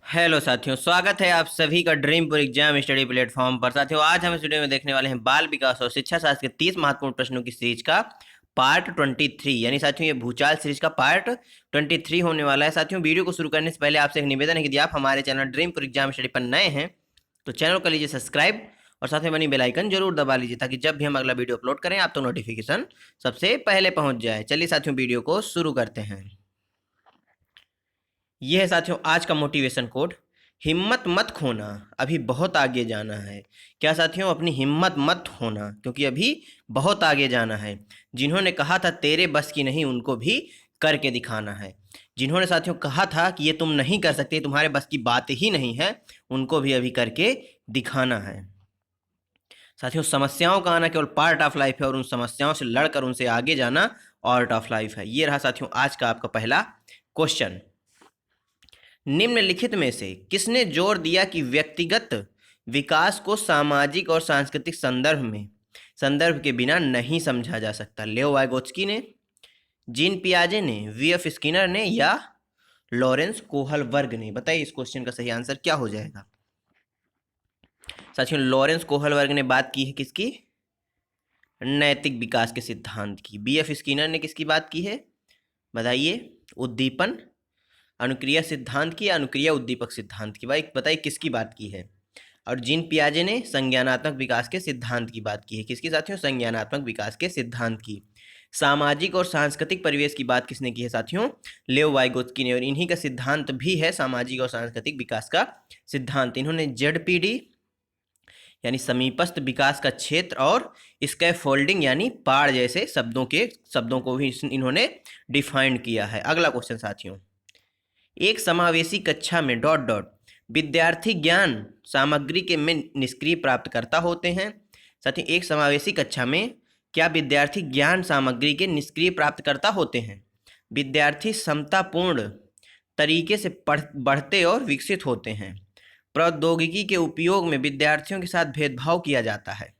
Hello साथियों, स्वागत है आप सभी का ड्रीमपुर एग्जाम स्टडी प्लेटफॉर्म पर। साथियों, आज हम इस वीडियो में देखने वाले हैं बाल विकास और शिक्षा शास्त्र के 30 महत्वपूर्ण प्रश्नों की सीरीज का पार्ट 23। यानी साथियों, ये भूचाल सीरीज का पार्ट 23 होने वाला है। साथियों, वीडियो को शुरू करने से पहले आपसे एक निवेदन है कि यदि आप हमारे चैनल ड्रीमपुर एग्जाम स्टडी पर नए हैं तो चैनल को लीजिए सब्सक्राइब और साथ में बनी बेल आइकन जरूर दबा लीजिए ताकि जब भी हम अगला वीडियो अपलोड करें आप तो नोटिफिकेशन सबसे पहले पहुंच जाए। चलिए साथियों, वीडियो को शुरू करते हैं। यह है साथियों आज का मोटिवेशन कोड। हिम्मत मत खोना, अभी बहुत आगे जाना है। क्या साथियों, अपनी हिम्मत मत खोना क्योंकि अभी बहुत आगे जाना है। जिन्होंने कहा था तेरे बस की नहीं, उनको भी करके दिखाना है। जिन्होंने साथियों कहा था कि ये तुम नहीं कर सकते, तुम्हारे बस की बात ही नहीं है, उनको भी अभी करके दिखाना है। साथियों, समस्याओं का आना केवल पार्ट ऑफ लाइफ है और उन समस्याओं से लड़कर उनसे आगे जाना आर्ट ऑफ लाइफ है। ये रहा साथियों आज का आपका पहला क्वेश्चन। निम्नलिखित में से किसने जोर दिया कि व्यक्तिगत विकास को सामाजिक और सांस्कृतिक संदर्भ के बिना नहीं समझा जा सकता? लेओ वाइगोत्स्की ने, जीन पियाजे ने, वीएफ स्किनर ने या लॉरेंस कोहलबर्ग ने? बताइए इस क्वेश्चन का सही आंसर क्या हो जाएगा। साथियों, लॉरेंस कोहलबर्ग ने बात की है किसकी? नैतिक विकास के सिद्धांत की। बीएफ स्किनर ने किसकी बात की है? बताइए, उद्दीपन अनुक्रिया सिद्धांत की या अनुक्रिया उद्दीपक सिद्धांत की? भाई बताइए किसकी बात की है। और जीन पियाजे ने संज्ञानात्मक विकास के सिद्धांत की बात की है। किसकी साथियों? संज्ञानात्मक विकास के सिद्धांत की। सामाजिक और सांस्कृतिक परिवेश की बात किसने की है साथियों? लेओ वाइगोत्स्की ने। और इन्हीं का सिद्धांत भी है सामाजिक और सांस्कृतिक विकास का सिद्धांत। इन्होंने जेडपीडी यानी समीपस्थ विकास का क्षेत्र और स्कैफोल्डिंग यानी पाड़ जैसे शब्दों को भी इन्होंने डिफाइंड किया है। अगला क्वेश्चन साथियों, एक समावेशी कक्षा में डॉट डॉट विद्यार्थी ज्ञान सामग्री के में निष्क्रिय प्राप्तकर्ता होते हैं। साथ ही एक समावेशी कक्षा में क्या विद्यार्थी ज्ञान सामग्री के निष्क्रिय प्राप्तकर्ता होते हैं? विद्यार्थी समतापूर्ण तरीके से बढ़ते और विकसित होते हैं। प्रौद्योगिकी के उपयोग में विद्यार्थियों के साथ भेदभाव किया जाता है।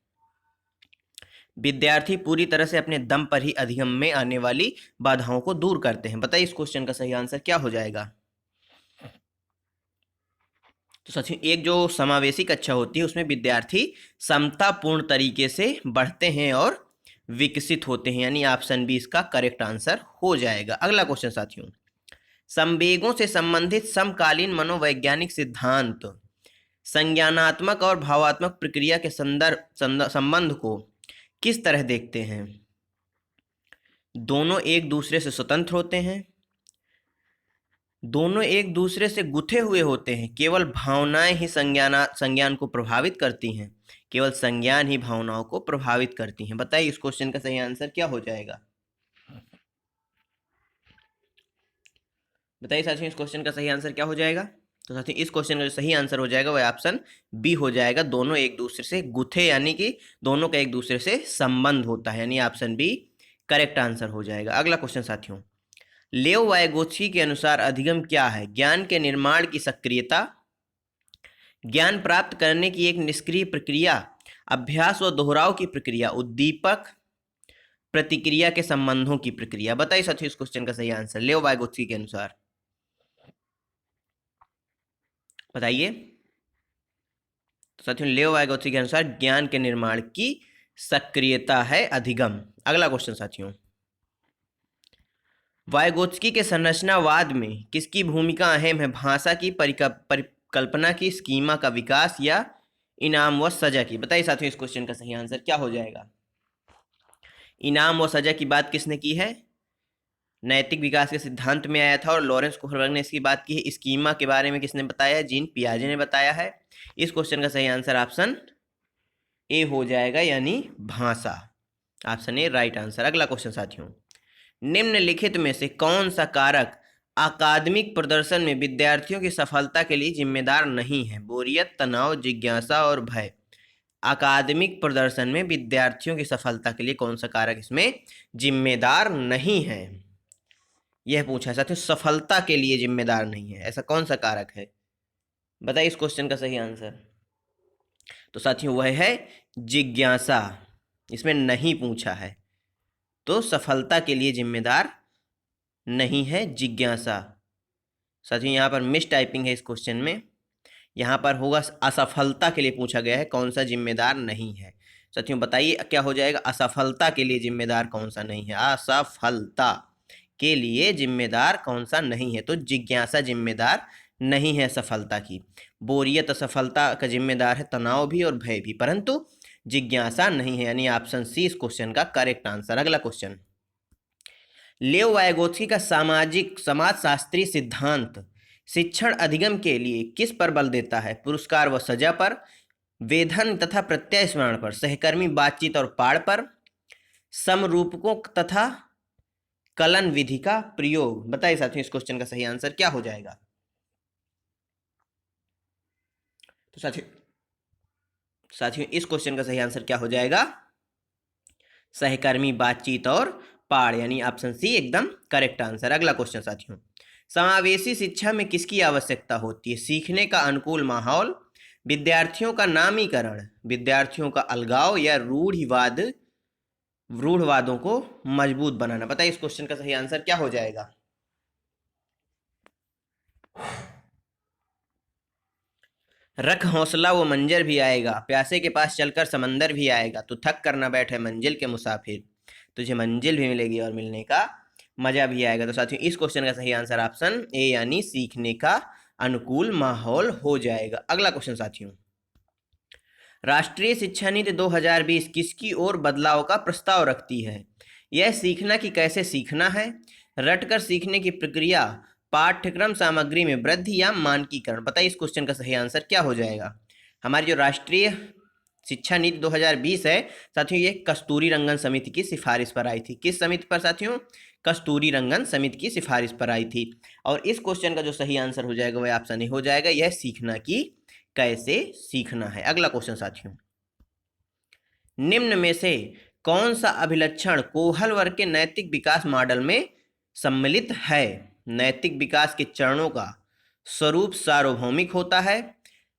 विद्यार्थी पूरी तरह से अपने दम पर ही अधिगम में आने वाली बाधाओं को दूर करते हैं। बताइए इस क्वेश्चन का सही आंसर क्या हो जाएगा। तो साथियों, एक जो समावेशी कक्षा होती है उसमें विद्यार्थी समतापूर्ण तरीके से बढ़ते हैं और विकसित होते हैं, यानी ऑप्शन बी इसका करेक्ट आंसर हो जाएगा। अगला क्वेश्चन साथियों, संवेगों से संबंधित समकालीन मनोवैज्ञानिक सिद्धांत संज्ञानात्मक और भावात्मक प्रक्रिया के संबंध को किस तरह देखते हैं? दोनों एक दूसरे से स्वतंत्र होते हैं, दोनों एक दूसरे से गुथे हुए होते हैं, केवल भावनाएं ही संज्ञान को प्रभावित करती हैं, केवल संज्ञान ही भावनाओं को प्रभावित करती हैं। बताइए इस क्वेश्चन का सही आंसर क्या हो जाएगा। बताइए साथियों, इस क्वेश्चन का सही आंसर क्या हो जाएगा। तो साथियों, इस क्वेश्चन का जो सही आंसर हो जाएगा वह ऑप्शन बी हो जाएगा। दोनों एक दूसरे से गुथे यानी कि दोनों का एक दूसरे से संबंध होता है, यानी ऑप्शन बी करेक्ट आंसर हो जाएगा। अगला क्वेश्चन साथियों, लेओ वाइगोत्स्की के अनुसार अधिगम क्या है? ज्ञान के निर्माण की सक्रियता, ज्ञान प्राप्त करने की एक निष्क्रिय प्रक्रिया, अभ्यास व दोहराव की प्रक्रिया, उद्दीपक प्रतिक्रिया के संबंधों की प्रक्रिया? बताइए साथियों इस क्वेश्चन का सही आंसर लेओ वाइगोत्स्की के अनुसार। बताइए। तो साथियों, लेओ वाइगोत्स्की के अनुसार ज्ञान के निर्माण की सक्रियता है अधिगम। अगला क्वेश्चन साथियों, वाइगोत्स्की के संरचनावाद में किसकी भूमिका अहम है? भाषा की परिकल्पना की, स्कीमा का विकास या इनाम व सजा की? बताइए साथियों इस क्वेश्चन का सही आंसर क्या हो जाएगा। इनाम व सजा की बात किसने की है? नैतिक विकास के सिद्धांत में आया था और लॉरेंस कोहलबर्ग ने इसकी बात की है। स्कीमा के बारे में किसने बताया? जीन पियाजे ने बताया है। इस क्वेश्चन का सही आंसर ऑप्शन ए हो जाएगा, यानी भाषा। Option A right answer. अगला क्वेश्चन साथियों, निम्नलिखित में से कौन सा कारक अकादमिक प्रदर्शन में विद्यार्थियों की सफलता के लिए जिम्मेदार नहीं है? बोरियत, तनाव, जिज्ञासा और भय। अकादमिक प्रदर्शन में विद्यार्थियों की सफलता के लिए कौन सा कारक इसमें जिम्मेदार नहीं है? यह पूछा है साथियों, सफलता के लिए जिम्मेदार नहीं है, ऐसा कौन सा कारक है? बताइए इस क्वेश्चन का सही आंसर। तो साथियों वह है जिज्ञासा, इसमें नहीं पूछा है। तो सफलता के लिए जिम्मेदार नहीं है जिज्ञासा। साथियों यहाँ पर मिस टाइपिंग है इस क्वेश्चन में। यहाँ पर होगा असफलता के लिए पूछा गया है कौन सा जिम्मेदार नहीं है। साथियों बताइए क्या हो जाएगा, असफलता के लिए जिम्मेदार कौन सा नहीं है, असफलता के लिए जिम्मेदार कौन सा नहीं है। तो जिज्ञासा जिम्मेदार नहीं है सफलता की। बोरियत असफलता का जिम्मेदार है, तनाव भी और भय भी, परंतु जिज्ञासा नहीं है, यानी ऑप्शन सी इस क्वेश्चन का करेक्ट आंसर। अगला क्वेश्चन, लेव वाइगोत्स्की का समाजशास्त्रीय सिद्धांत शिक्षण अधिगम के लिए किस पर बल देता है? पुरस्कार व सजा पर, वेधन तथा प्रत्यय स्मरण पर, सहकर्मी बातचीत और पाड़ पर, समरूपकों तथा कलन विधि का प्रयोग। बताइए साथियों इस क्वेश्चन का सही आंसर क्या हो जाएगा। तो साथियों इस क्वेश्चन का सही आंसर क्या हो जाएगा, सहकर्मी बातचीत और पाड़, यानी ऑप्शन सी एकदम करेक्ट आंसर। अगला क्वेश्चन साथियों, समावेशी शिक्षा में किसकी आवश्यकता होती है? सीखने का अनुकूल माहौल, विद्यार्थियों का नामीकरण, विद्यार्थियों का अलगाव, या रूढ़वादों को मजबूत बनाना। बताइए इस क्वेश्चन का सही आंसर क्या हो जाएगा। रख हौसला वो मंजर भी आएगा, प्यासे के पास चलकर समंदर भी आएगा, तो थक कर न बैठे मंजिल के मुसाफिर, तुझे मंजिल भी मिलेगी और मिलने का मजा भी आएगा। तो साथियों इस क्वेश्चन का सही आंसर ऑप्शन ए यानी सीखने का अनुकूल माहौल हो जाएगा। अगला क्वेश्चन साथियों, राष्ट्रीय शिक्षा नीति 2020 किसकी ओर बदलाव का प्रस्ताव रखती है? यह सीखना कि कैसे सीखना है, रटकर सीखने की प्रक्रिया, पाठ्यक्रम सामग्री में वृद्धि, या मानकीकरण। बताइए इस क्वेश्चन का सही आंसर क्या हो जाएगा। हमारी जो राष्ट्रीय शिक्षा नीति 2020 है साथियों, ये कस्तूरी रंगन समिति की सिफारिश पर आई थी। किस समिति पर साथियों? कस्तूरी रंगन समिति की सिफारिश पर आई थी। और इस क्वेश्चन का जो सही आंसर हो जाएगा वह ऑप्शन ए हो जाएगा, यह सीखना कि कैसे सीखना है। अगला क्वेश्चन साथियों, निम्न में से कौन सा अभिलक्षण कोहल वर्ग के नैतिक विकास मॉडल में सम्मिलित है? नैतिक विकास के चरणों का स्वरूप सार्वभौमिक होता है,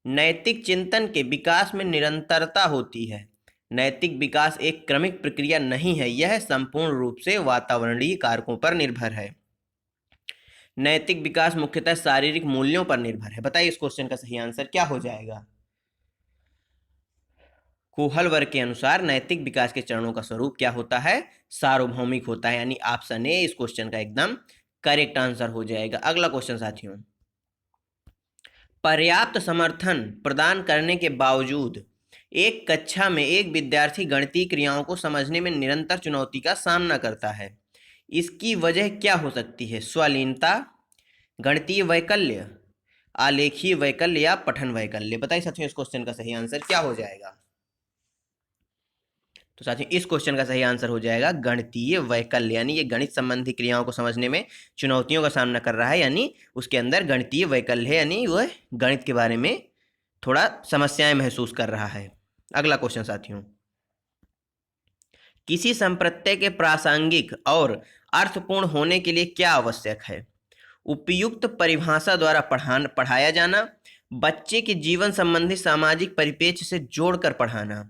नैतिक चिंतन के विकास में निरंतरता होती है, नैतिक विकास एक क्रमिक प्रक्रिया नहीं है, यह संपूर्ण रूप से वातावरणीय कारकों पर निर्भर है, नैतिक विकास मुख्यतः शारीरिक मूल्यों पर निर्भर है। बताइए इस क्वेश्चन का सही आंसर क्या हो जाएगा। कोहल वर्ग के अनुसार नैतिक विकास के चरणों का स्वरूप क्या होता है? सार्वभौमिक होता है, यानी ऑप्शन ए इस क्वेश्चन का एकदम करेक्ट आंसर हो जाएगा। अगला क्वेश्चन साथियों, पर्याप्त समर्थन प्रदान करने के बावजूद एक कक्षा में एक विद्यार्थी गणितीय क्रियाओं को समझने में निरंतर चुनौती का सामना करता है, इसकी वजह क्या हो सकती है? स्वलीनता, गणितीय वैकल्य, आलेखीय वैकल्य, या पठन वैकल्य। बताइए साथियों इस क्वेश्चन का सही आंसर क्या हो जाएगा। तो साथियों इस क्वेश्चन का सही आंसर हो जाएगा गणितीय वैकल्य, यानी ये गणित संबंधी क्रियाओं को समझने में चुनौतियों का सामना कर रहा है, यानी उसके अंदर गणितीय वैकल्य है, यानी वह गणित के बारे में थोड़ा समस्याएं महसूस कर रहा है। अगला क्वेश्चन साथियों, किसी संप्रत्यय के प्रासंगिक और अर्थपूर्ण होने के लिए क्या आवश्यक है? उपयुक्त परिभाषा द्वारा पढ़ाया जाना, बच्चे के जीवन संबंधी सामाजिक परिप्रेक्ष्य से जोड़कर पढ़ाना,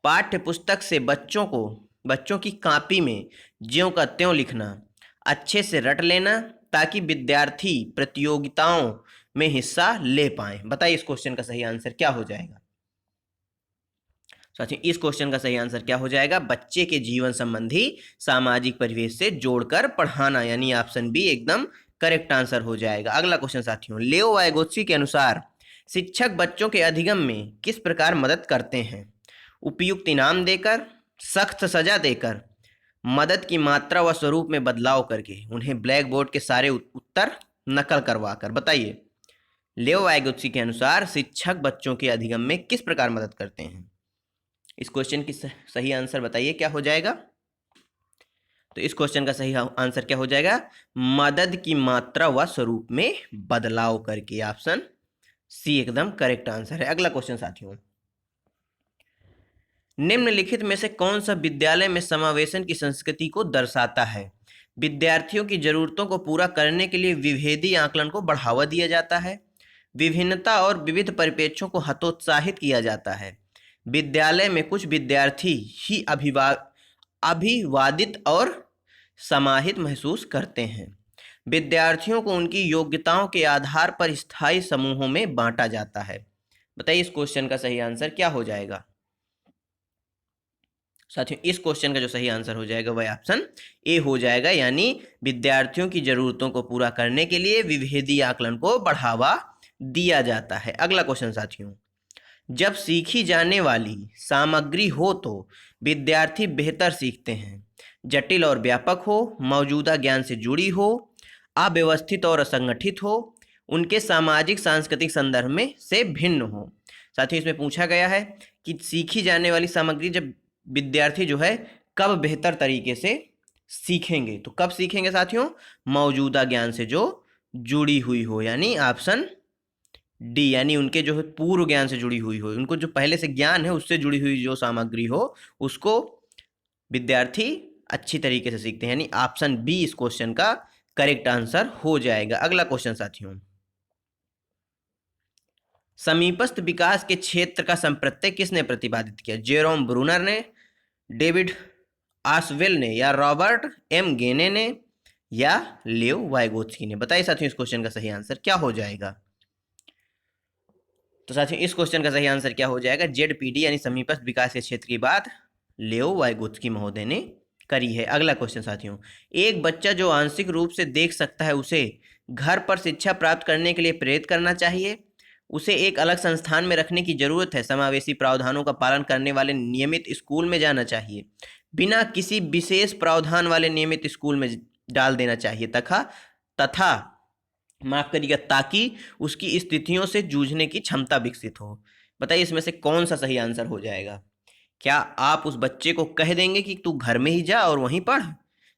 पाठ्य पुस्तक से बच्चों की कॉपी में ज्यों का त्यों लिखना, अच्छे से रट लेना ताकि विद्यार्थी प्रतियोगिताओं में हिस्सा ले पाएं। बताइए इस क्वेश्चन का सही आंसर क्या हो जाएगा। साथियों इस क्वेश्चन का सही आंसर क्या हो जाएगा? बच्चे के जीवन संबंधी सामाजिक परिवेश से जोड़कर पढ़ाना, यानी ऑप्शन बी एकदम करेक्ट आंसर हो जाएगा। अगला क्वेश्चन साथियों, लेओ वाइगोत्स्की के अनुसार शिक्षक बच्चों के अधिगम में किस प्रकार मदद करते हैं? उपयुक्त इनाम देकर, सख्त सजा देकर, मदद की मात्रा व स्वरूप में बदलाव करके, उन्हें ब्लैक बोर्ड के सारे उत्तर नकल करवाकर। बताइए लेओ वाइगोत्स्की के अनुसार शिक्षक बच्चों के अधिगम में किस प्रकार मदद करते हैं? इस क्वेश्चन की सही आंसर बताइए क्या हो जाएगा। तो इस क्वेश्चन का सही आंसर क्या हो जाएगा? मदद की मात्रा व स्वरूप में बदलाव करके, ऑप्शन सी एकदम करेक्ट आंसर है। अगला क्वेश्चन साथियों, निम्नलिखित में से कौन सा विद्यालय में समावेशन की संस्कृति को दर्शाता है? विद्यार्थियों की जरूरतों को पूरा करने के लिए विभेदी आकलन को बढ़ावा दिया जाता है, विभिन्नता और विविध परिप्रेक्ष्यों को हतोत्साहित किया जाता है, विद्यालय में कुछ विद्यार्थी ही अभिवादित और समाहित महसूस करते हैं, विद्यार्थियों को उनकी योग्यताओं के आधार पर स्थायी समूहों में बांटा जाता है। बताइए इस क्वेश्चन का सही आंसर क्या हो जाएगा। साथियों इस क्वेश्चन का जो सही आंसर हो जाएगा वह ऑप्शन ए हो जाएगा, यानी विद्यार्थियों की जरूरतों को पूरा करने के लिए विभेदीय आकलन को बढ़ावा दिया जाता है। अगला क्वेश्चन साथियों, जब सीखी जाने वाली सामग्री हो तो विद्यार्थी बेहतर सीखते हैं। जटिल और व्यापक हो, मौजूदा ज्ञान से जुड़ी हो, अव्यवस्थित और असंगठित हो, उनके सामाजिक सांस्कृतिक संदर्भ में से भिन्न हो। साथियों इसमें पूछा गया है कि सीखी जाने वाली सामग्री जब विद्यार्थी जो है कब बेहतर तरीके से सीखेंगे, तो कब सीखेंगे साथियों, मौजूदा ज्ञान से जो जुड़ी हुई हो, यानी ऑप्शन डी, यानी उनके जो है पूर्व ज्ञान से जुड़ी हुई हो, उनको जो पहले से ज्ञान है उससे जुड़ी हुई जो सामग्री हो उसको विद्यार्थी अच्छी तरीके से सीखते हैं, यानी ऑप्शन बी इस क्वेश्चन का करेक्ट आंसर हो जाएगा। अगला क्वेश्चन साथियों, समीपस्थ विकास के क्षेत्र का संप्रत्यय किसने प्रतिपादित किया। जेरोम ब्रूनर ने, डेविड आसवेल ने, या रॉबर्ट एम गेने ने, या लियो वाइगोत्स्की ने। बताइए साथियों इस क्वेश्चन का सही आंसर क्या हो जाएगा। तो साथियों इस क्वेश्चन का सही आंसर क्या हो जाएगा, जेडपीडी यानी समीपस्थ विकास के क्षेत्र की बात लियो वाइगोत्स्की महोदय ने करी है। अगला क्वेश्चन साथियों, एक बच्चा जो आंशिक रूप से देख सकता है उसे घर पर शिक्षा प्राप्त करने के लिए प्रेरित करना चाहिए, उसे एक अलग संस्थान में रखने की जरूरत है, समावेशी प्रावधानों का पालन करने वाले नियमित स्कूल में जाना चाहिए, बिना किसी विशेष प्रावधान वाले नियमित स्कूल में डाल देना चाहिए, तथा माफ करिएगा ताकि उसकी स्थितियों से जूझने की क्षमता विकसित हो। बताइए इसमें से कौन सा सही आंसर हो जाएगा। क्या आप उस बच्चे को कह देंगे कि तू घर में ही जा और वहीं पढ़,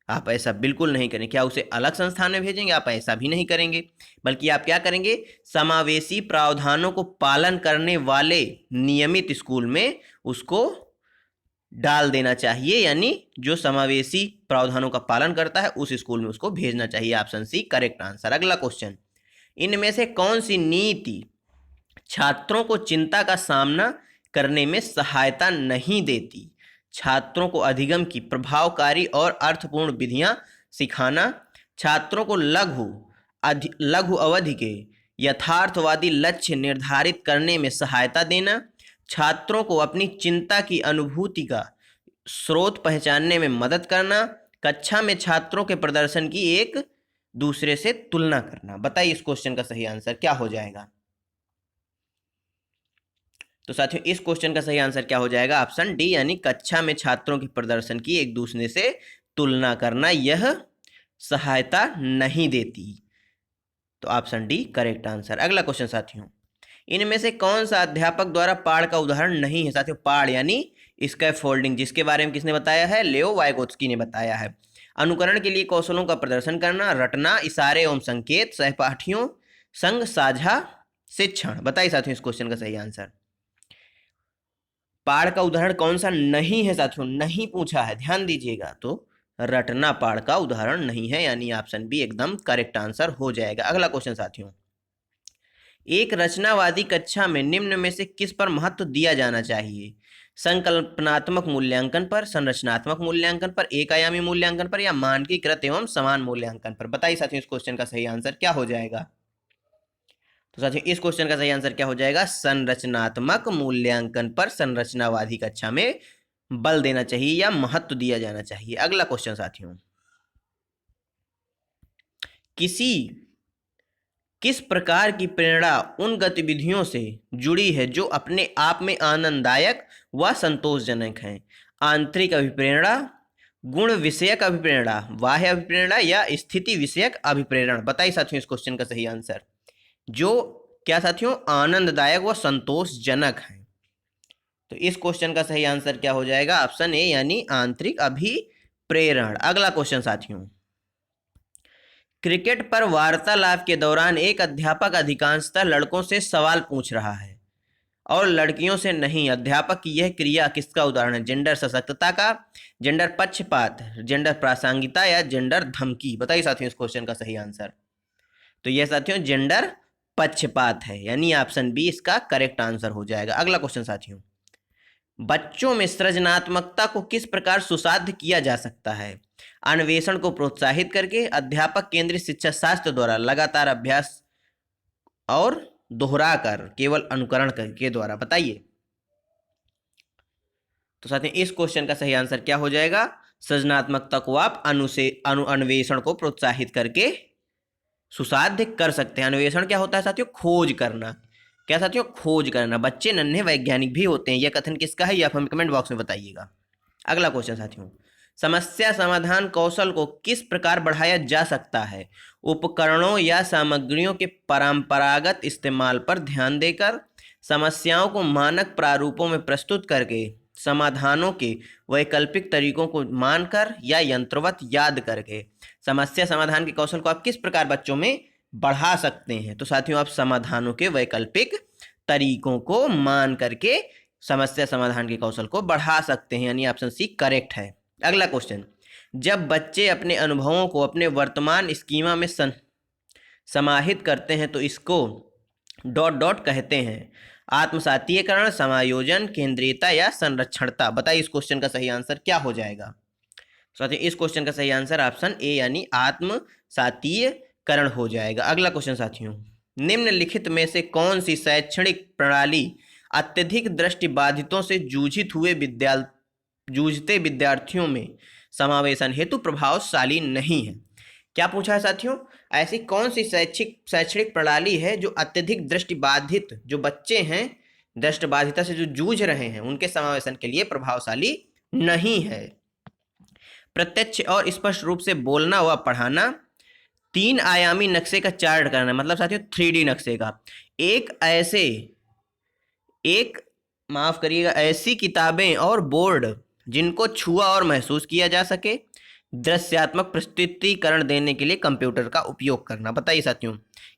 आप ऐसा बिल्कुल नहीं करेंगे। क्या उसे अलग संस्थान में भेजेंगे, आप ऐसा भी नहीं करेंगे, बल्कि आप क्या करेंगे, समावेशी प्रावधानों को पालन करने वाले नियमित स्कूल में उसको डाल देना चाहिए, यानी जो समावेशी प्रावधानों का पालन करता है उस स्कूल में उसको भेजना चाहिए। Option C correct answer. अगला क्वेश्चन, इनमें से कौन सी नीति छात्रों को चिंता का सामना करने में सहायता नहीं देती। छात्रों को अधिगम की प्रभावकारी और अर्थपूर्ण विधियां सिखाना, छात्रों को लघु अवधि के यथार्थवादी लक्ष्य निर्धारित करने में सहायता देना, छात्रों को अपनी चिंता की अनुभूति का स्रोत पहचानने में मदद करना, कक्षा में छात्रों के प्रदर्शन की एक दूसरे से तुलना करना। बताइए इस क्वेश्चन का सही आंसर क्या हो जाएगा। तो साथियों इस क्वेश्चन का सही आंसर क्या हो जाएगा, ऑप्शन डी, यानी कक्षा में छात्रों के प्रदर्शन की एक दूसरे से तुलना करना यह सहायता नहीं देती। तो ऑप्शन डी करेक्ट आंसर। अगला क्वेश्चन साथियों, इनमें से कौन सा अध्यापक द्वारा पाढ़ का उदाहरण नहीं है। साथियों पाढ़ यानी स्कैफोल्डिंग, जिसके बारे में किसने बताया है, लियो वाइगोत्स्की ने बताया है। अनुकरण के लिए कौशलों का प्रदर्शन करना, रटना, इशारे एवं संकेत, सहपाठियों संग साझा शिक्षण। बताइए साथियों इस क्वेश्चन का सही आंसर। पाढ़ का उदाहरण कौन सा नहीं है साथियों, नहीं पूछा है, ध्यान दीजिएगा। तो रटना पाढ़ का उदाहरण नहीं है, यानी ऑप्शन बी एकदम करेक्ट आंसर हो जाएगा। अगला क्वेश्चन साथियों, एक रचनावादी कक्षा में निम्न में से किस पर महत्व दिया जाना चाहिए। संकल्पनात्मक मूल्यांकन पर, संरचनात्मक मूल्यांकन पर, एक आयामी मूल्यांकन पर, या मानकीकृत एवं समान मूल्यांकन पर। बताइए साथियों इस क्वेश्चन का सही आंसर क्या हो जाएगा। तो साथियों इस क्वेश्चन का सही आंसर क्या हो जाएगा, संरचनात्मक मूल्यांकन पर संरचनावादी कक्षा में बल देना चाहिए या महत्व दिया जाना चाहिए। अगला क्वेश्चन साथियों, किस प्रकार की प्रेरणा उन गतिविधियों से जुड़ी है जो अपने आप में आनंददायक व संतोषजनक हैं। आंतरिक अभिप्रेरणा, गुण विषयक अभिप्रेरणा, बाह्य अभिप्रेरणा, या स्थिति विषयक अभिप्रेरण। बताइए साथियों इस क्वेश्चन का सही आंसर। जो क्या साथियों, आनंददायक व संतोषजनक है। तो इस क्वेश्चन का सही आंसर क्या हो जाएगा, ऑप्शन ए, यानी आंतरिक अभिप्रेरण। अगला क्वेश्चन साथियों, क्रिकेट पर वार्तालाप के दौरान एक अध्यापक अधिकांशतः लड़कों से सवाल पूछ रहा है और लड़कियों से नहीं। अध्यापक की यह क्रिया किसका उदाहरण है। जेंडर सशक्तता का, जेंडर पक्षपात, जेंडर प्रासंगिकता, या जेंडर धमकी। बताइए साथियों इस क्वेश्चन का सही आंसर। तो यह साथियों जेंडर पक्षपात है, यानी ऑप्शन बी इसका करेक्ट आंसर हो जाएगा। अगला क्वेश्चन साथियों, बच्चों में सृजनात्मकता को किस प्रकार सुसाध्य किया जा सकता है। अन्वेषण को प्रोत्साहित करके, अध्यापक केंद्रित शिक्षा शास्त्र द्वारा, लगातार अभ्यास और दोहरा कर, केवल अनुकरण करके द्वारा। बताइए। तो साथियों इस क्वेश्चन का सही आंसर क्या हो जाएगा? सृजनात्मकता को आप अन्वेषण को प्रोत्साहित करके सुसाध्य कर सकते हैं। अन्वेषण क्या होता है साथियों? खोज करना। क्या साथियों? खोज करना। बच्चे नन्हे वैज्ञानिक भी होते हैं। यह कथन किसका है? ये आप हमें कमेंट बॉक्स में बताइएगा। अगला क्वेश्चन साथियों, समस्या समाधान कौशल को किस प्रकार बढ़ाया जा सकता है? उपकरणों या सामग्रियों के परंपरागत इस्तेमाल पर ध्यान देकर, समस्याओं को मानक प्रारूपों में प्रस्तुत करके, समाधानों के वैकल्पिक तरीकों को मानकर, या यंत्रवत याद करके। समस्या समाधान के कौशल को आप किस प्रकार बच्चों में बढ़ा सकते हैं? तो साथियों आप समाधानों के वैकल्पिक तरीकों को मान करके समस्या समाधान के कौशल को बढ़ा सकते हैं, यानी ऑप्शन सी करेक्ट है। अगला क्वेश्चन, जब बच्चे अपने अनुभवों को अपने वर्तमान स्कीमा में समाहित करते हैं तो इसको ... कहते हैं। आत्मसातीयकरण, समायोजन, केंद्रीयता या संरक्षणता। बताइए इस क्वेश्चन का सही आंसर क्या हो जाएगा? साथियों इस क्वेश्चन का सही आंसर ऑप्शन ए यानी आत्मसातीयकरण हो जाएगा। अगला क्वेश्चन साथियों, निम्नलिखित में से कौन सी शैक्षणिक प्रणाली अत्यधिक दृष्टिबाधितों से जूझते विद्यार्थियों में समावेशन हेतु प्रभावशाली नहीं है? क्या पूछा है साथियों? ऐसी कौन सी शैक्षणिक प्रणाली है जो अत्यधिक दृष्टिबाधित जो बच्चे हैं, दृष्टिबाधिता से जो जूझ रहे हैं, उनके समावेशन के लिए प्रभावशाली नहीं है? प्रत्यक्ष और स्पष्ट रूप से बोलना व पढ़ाना, 3 आयामी नक्शे का चार्ट करना, मतलब साथियों 3D नक्शे का, ऐसी किताबें और बोर्ड जिनको छुआ और महसूस किया जा सके, दृश्यात्मक प्रस्तुतिकरण देने के लिए कंप्यूटर का उपयोग करना। बताइए साथियों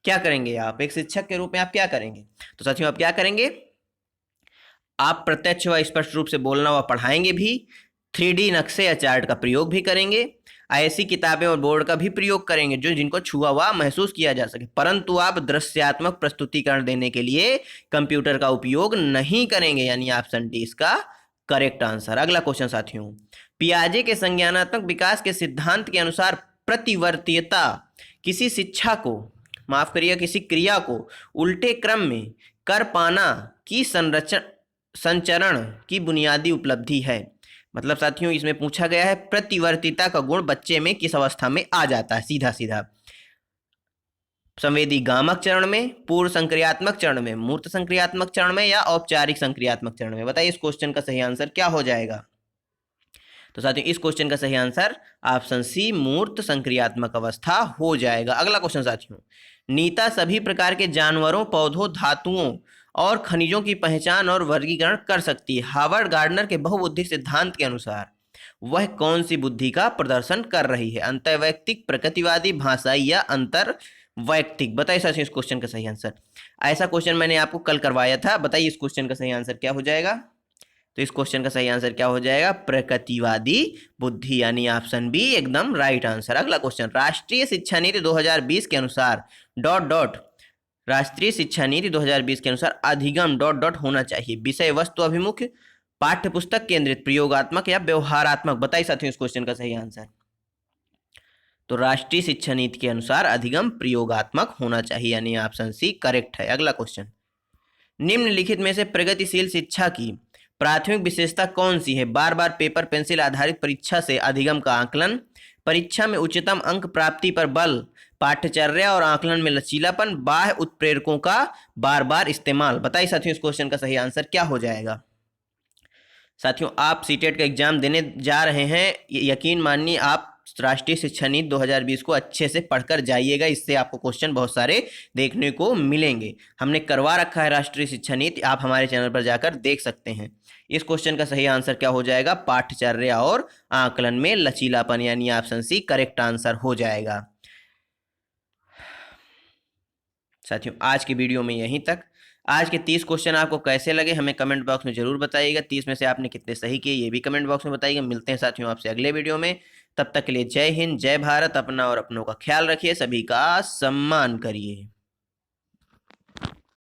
क्या करेंगे आप? एक शिक्षक के रूप में आप क्या करेंगे? तो साथियों आप क्या करेंगे? आप प्रत्यक्ष व स्पष्ट रूप से बोलना व पढ़ाएंगे भी, 3D नक्शे या चार्ट का प्रयोग भी करेंगे, ऐसी किताबें और बोर्ड का भी प्रयोग करेंगे जो जिनको छुआ हुआ महसूस किया जा सके, परंतु आप दृश्यात्मक प्रस्तुतिकरण देने के लिए कंप्यूटर का उपयोग नहीं करेंगे, यानी ऑप्शन डी इसका करेक्ट आंसर। अगला क्वेश्चन साथियों, पियाजे के संज्ञानात्मक विकास के सिद्धांत के अनुसार प्रतिवर्तीयता किसी किसी क्रिया को उल्टे क्रम में कर पाना की संचरण की बुनियादी उपलब्धि है। मतलब साथियों इसमें पूछा गया है प्रतिवर्तीता का गुण बच्चे में किस अवस्था में आ जाता है? सीधा सीधा संवेदी गामक चरण में, पूर्व संक्रियात्मक चरण में, मूर्त संक्रियात्मक चरण में, या औपचारिक संक्रियात्मक चरण में। बताइए इस क्वेश्चन का सही आंसर क्या हो जाएगा? तो साथियों इस क्वेश्चन का सही आंसर ऑप्शन सी मूर्त संक्रियात्मक अवस्था हो जाएगा। अगला क्वेश्चन साथियों, नीता सभी प्रकार के जानवरों, पौधों, धातुओं और खनिजों की पहचान और वर्गीकरण कर सकती है। हार्वर्ड गार्डनर के बहुबुद्धि सिद्धांत के अनुसार वह कौन सी बुद्धि का प्रदर्शन कर रही है? अंतर्वैयक्तिक, प्रकृतिवादी, भाषाई या अंतर्वैयक्तिक? बताइए साथियों इस क्वेश्चन का सही आंसर। ऐसा क्वेश्चन मैंने आपको कल करवाया था। बताइए इस क्वेश्चन का सही आंसर क्या हो जाएगा? तो इस क्वेश्चन का सही आंसर क्या हो जाएगा? प्रकृतिवादी बुद्धि, यानी ऑप्शन बी एकदम राइट आंसर। अगला क्वेश्चन, राष्ट्रीय शिक्षा नीति 2020 के अनुसार ... राष्ट्रीय शिक्षा नीति 2020 के अनुसार अधिगम ... होना चाहिए। विषय वस्तु अभिमुख, पाठ्य पुस्तक केंद्रित, प्रयोगात्मक या व्यवहारात्मक? बताइए साथियों इस क्वेश्चन का सही आंसर। तो राष्ट्रीय शिक्षा नीति के अनुसार अधिगम प्रयोगात्मक होना चाहिए, यानी ऑप्शन सी करेक्ट है। अगला क्वेश्चन, निम्नलिखित में से प्रगतिशील शिक्षा की प्राथमिक विशेषता कौन सी है? बार बार पेपर पेंसिल आधारित परीक्षा से अधिगम का आकलन, परीक्षा में उच्चतम अंक प्राप्ति पर बल, पाठ्यचर्या और आकलन में लचीलापन, बाह्य उत्प्रेरकों का बार बार इस्तेमाल। बताइए साथियों इस क्वेश्चन का सही आंसर क्या हो जाएगा? साथियों आप सीटेट का एग्जाम देने जा रहे हैं, यकीन मानिए आप राष्ट्रीय शिक्षा नीति 2020 को अच्छे से पढ़कर जाइएगा। इससे आपको क्वेश्चन बहुत सारे देखने को मिलेंगे। हमने करवा रखा है राष्ट्रीय शिक्षा नीति, आप हमारे चैनल पर जाकर देख सकते हैं। इस क्वेश्चन का सही आंसर क्या हो जाएगा? पाठ्यचर्या और आकलन में लचीलापन, यानी ऑप्शन सी करेक्ट आंसर हो जाएगा। साथियों आज की वीडियो में यहीं तक। आज के 30 क्वेश्चन आपको कैसे लगे हमें कमेंट बॉक्स में जरूर बताइएगा। 30 में से आपने कितने सही किए ये भी कमेंट बॉक्स में बताइएगा। मिलते हैं साथियों आपसे अगले वीडियो में। तब तक के लिए जय हिंद, जय भारत। अपना और अपनों का ख्याल रखिए, सभी का सम्मान करिए।